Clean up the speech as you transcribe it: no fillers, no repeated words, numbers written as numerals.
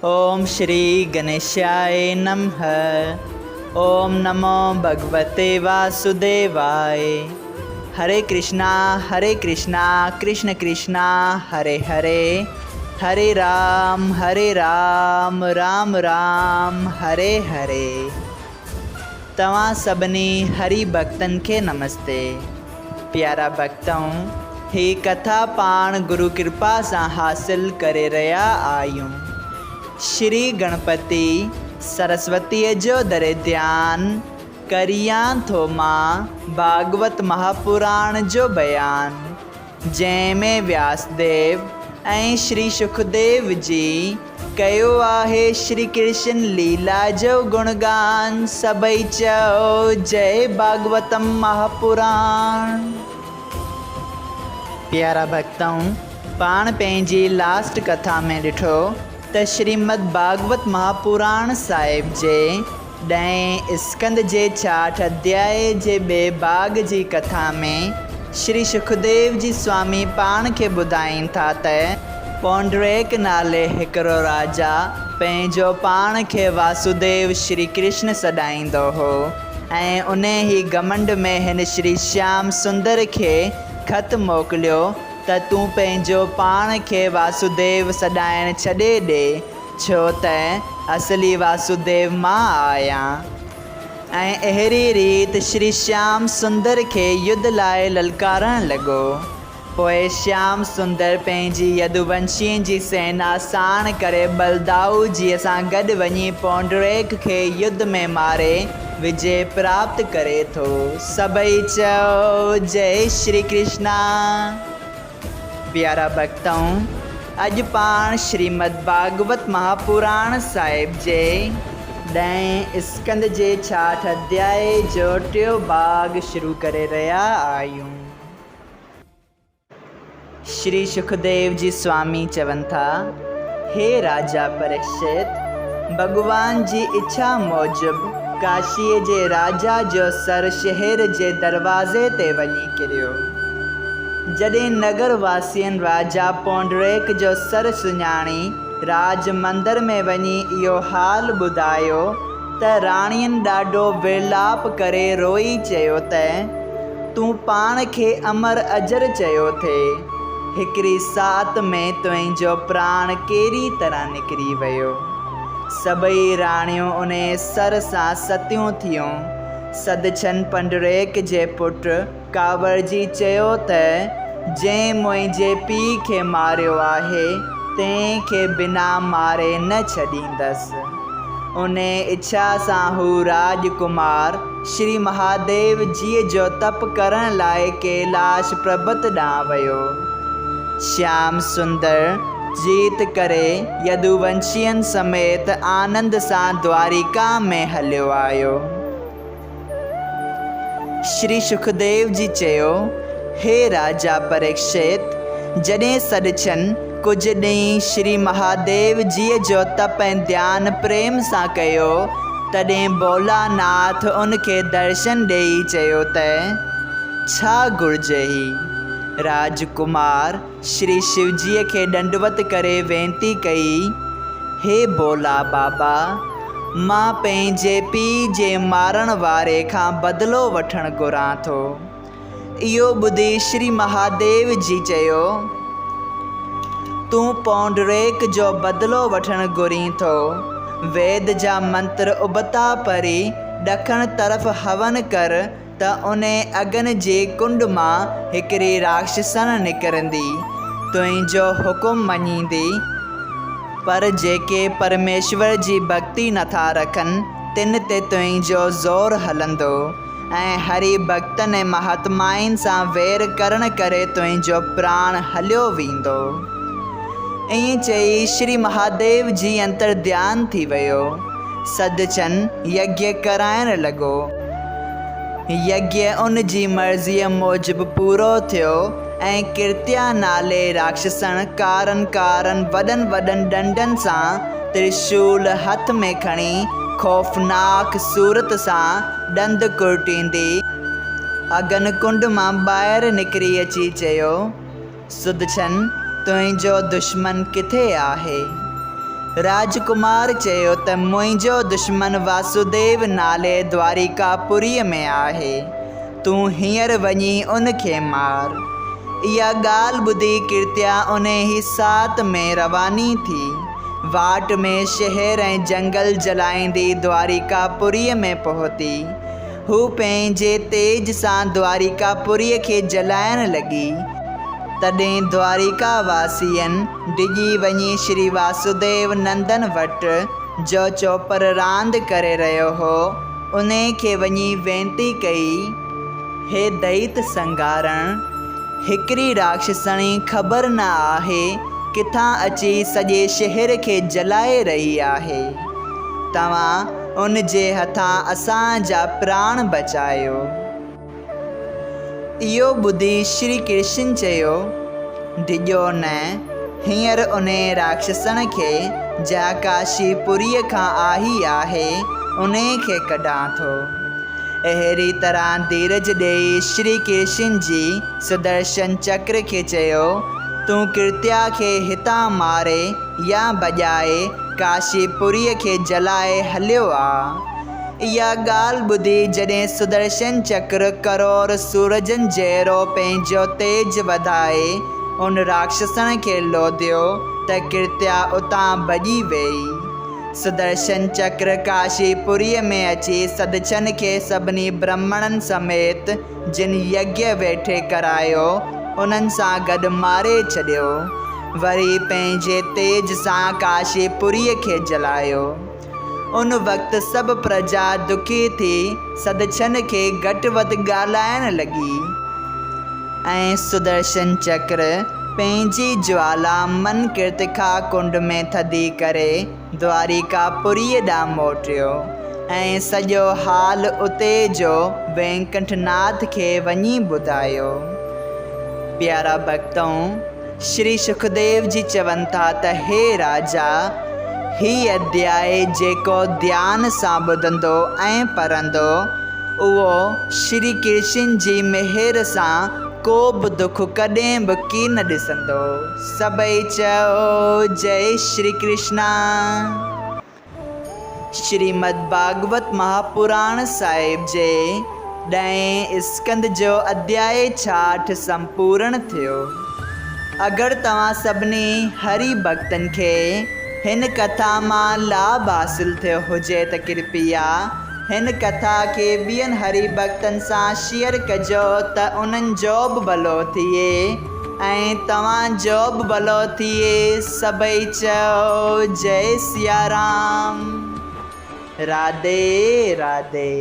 ओम श्री गणेशाय नमः। ओम नमो भगवते वासुदेवाय। हरे कृष्णा कृष्ण कृष्णा हरे हरे, हरे राम राम राम हरे हरे। तव्हां सभिनी हरि भक्तन के नमस्ते। प्यारा भक्तों, ही कथा पाण गुरु कृपा से हासिल करे रहा आयूं। श्री गणपति सरस्वती जो दरे ध्यान करियां थो मां भागवत महापुराण जो बयान, जैमें व्यासदेव ऐं श्री सुखदेव जी कयो आहे श्री कृष्ण लीला जो गुणगान। सबई चओ जय भागवतम महापुराण। प्यारा भक्तों, पाण पंहिंजी लास्ट कथा में ॾिठो त श्रीमद् भागवत महापुराण साहिब जे 10 स्कंद जे 66 अध्याय जे ॿिए भाग जी कथा में श्री सुखदेव जी स्वामी पाण खे ॿुधाइनि था त पौंडरेक नाले हिकिड़ो राजा पंहिंजो पाण खे वासुदेव श्री कृष्ण सॾाईंदो हो ऐं उन ही घमंड में हिन श्री श्याम सुंदर खे ख़त मोकिलियो त तूं पंहिंजो पाण खे वासुदेव सॾाइण छॾे ॾे, छो त असली वासुदेव मां आहियां। ऐं अहिड़ी रीति श्री श्याम सुंदर खे युद्ध लाइ ललकारण लॻो। पोइ श्याम सुंदर पंहिंजी यदुवंशियुनि जी सेना साण करे बलदाऊ जीअ सां गॾु वञी पौंडरेक खे युद्ध में मारे विजय प्राप्त करे थो। सबई चओ जय श्री कृष्णा। प्यारा भक्तों, अॼु पाण श्रीमद् भागवत महापुराण साहिब जे 10 स्कंद जे 66 अध्याय जो 3 भाग शुरू करे रहा आहियूं। श्री सुखदेव जी स्वामी चवनि था, हे राजा परीक्षित, भगवान जी इच्छा मूजिब काशीअ जे राजा जो सर शहर जे दरवाज़े ते वञी किरियो। जॾहिं नगर वासियनि राजा पौंडरेक जो सर सुञाणी राज मंदिर में वञी इहो हाल ॿुधायो त राणीअनि ॾाढो विलाप करे रोई चयो त तूं पाण खे अमर अजर चयो थे, हिकिड़ी सात में तुंहिंजो प्राण कहिड़ी तरह निकिरी वियो। सभई राणियूं उन सर सां सतियूं थियूं। सदछन पौंडरेक जे पुटु कांवरजी चयो त जंहिं मुंहिंजे पीउ खे मारियो आहे तंहिंखे बिना मारे न छॾींदसि। उन इच्छा सां हू राजकुमार श्री महादेव जी जो तप करण लाइ कैलाश पर्वत ॾांहुं वियो। श्याम सुंदर जीत करे यदुवंशियन समेत आनंद सां द्वारिका में हलियो आयो। श्री सुखदेव जी चयो, हे राजा परीक्षित, जॾहिं सॾछन कुझु ॾींहं श्री महादेव जी जो तप ऐं ध्यान प्रेम सां कयो, तॾहिं भोलानाथ उनखे दर्शन ॾेई चयो त छा घुरिजई। राजकुमार श्री शिवजीअ खे दंडवत करे वेनती कई, हे भोला बाबा, मां पंहिंजे पीउ जे मारण वारे खां बदिलो वठणु घुरां थो। इहो ॿुधी श्री महादेव जी चयो, तूं पौंडरेक जो बदिलो वठणु घुरीं थो। वेद जा मंत्र उबता पढ़ी ॾखण तरफ़ हवन कर त उन अगन जे कुंड मां हिकिड़ी राक्षसन निकिरंदी, तुंहिंजो हुकुम मञींदी। पर जेके परमेश्वर जी भक्ति नथा रखनि तिन ते तुंहिंजो ज़ोर हलंदो ऐं हरि भक्तनि ऐं महात्माइनि सां वैर करण करे तुंहिंजो प्राण हलियो वेंदो। ईअं चई श्री महादेव जी अंतर ध्यान थी वियो। सदचन यज्ञ कराइण लॻो। यज्ञ उन जी मर्ज़ीअ मूजिबि पूरो थियो ऐं कृत्या नाले राक्षसन कारन वॾनि डंडनि सां त्रिशूल हथ में खणी खौफ़नाक सूरत सां ॾंद कुरटींदी अगन कुंड मां ॿाहिरि निकिरी अची चयो, सुदछन तुंहिंजो दुश्मन किथे आहे। राजकुमार चयो त मुंहिंजो दुश्मन वासुदेव नाले द्वारिकापुरीअ में आहे। तूं हींअर वञी उनखे मार। इहा ॻाल्हि ॿुधी कृत्या उन ई साथ में रवानी थी। वाट में शहर ऐं जंगल जलाईंदी द्वारिकापुरीअ में पहुती। हू पंहिंजे तेज सां द्वारिकापुरीअ खे जलाइण लॻी। तॾहिं द्वारिका वासियनि डिॼी वञी श्री वासुदेव नंदन वटि, जो चौपर रांदि करे रहियो हो, उन खे वञी वेनती कई, हे दैत संगारण, हिकिड़ी राक्षसणी ख़बर न आहे किथां अची सॼे शहर खे जलाए रही आहे। तव्हां उन जे हथां असांजा प्राण बचायो। इहो ॿुधी श्री कृष्ण चयो, डिॼो न, हींअर उन राक्षसण खे जा काशीपुरीअ खां आई आहे उन खे कढां थो। अहिड़ी तरह धीरज ॾेई श्री कृष्ण जी सुदर्शन चक्र खे चयो, तूं कृत्या खे हितां मारे या बॼाए काशीपुरीअ खे जलाए हलियो आ। इहा ॻाल्हि ॿुधी जॾहिं सुदर्शन चक्र करोड़ सूरजनि जहिड़ो पंहिंजो तेज वधाए उन राक्षसण खे लोधियो त कृत्या उतां भॼी वेई। सुदर्शन चक्र काशीपुरीअ में अची सदचन खे सभिनी ब्राह्मणनि समेत जिन यज्ञ वेठे करायो उन्हनि सां गॾु मारे छॾियो। वरी पंहिंजे तेज सां काशीपुरीअ खे जलायो। उन वक़्तु सभु प्रजा दुखी थी सदछन खे घटि वधि ॻाल्हाइण लॻी ऐं सुदर्शन चक्र पंहिंजी ज्वाला मन कृतिका कुंड में थधी करे द्वारिकापुरीअ ॾांहुं मोटियो ऐं सॼो हाल उते जो वेंकटनाथ खे वञी ॿुधायो। प्यारा भक्तों, श्री सुखदेव जी चवनि था त हे राजा, ही अध्याय जेको ध्यान सां ॿुधंदो ऐं पढ़ंदो, उहो श्री कृष्ण जी मेहर सां को बि दुख कॾहिं बि की न ॾिसंदो। सभई चओ जय श्री कृष्णा। श्रीमद् भागवत महापुराण साहिब जे 10 स्कंद जो अध्याय 66 संपूर्ण थियो। अगरि तव्हां सभिनी हरि भक्तनि खे हिन कथा मां लाभ हासिल थियो हुजे त कृपया हिन कथा खे ॿियनि हरि भक्तनि सां शेयर कजो त उन्हनि जो बि भलो थिए ऐं तव्हांजो बि भलो थिए। सभई चओ जय सिया राम। राधे राधे।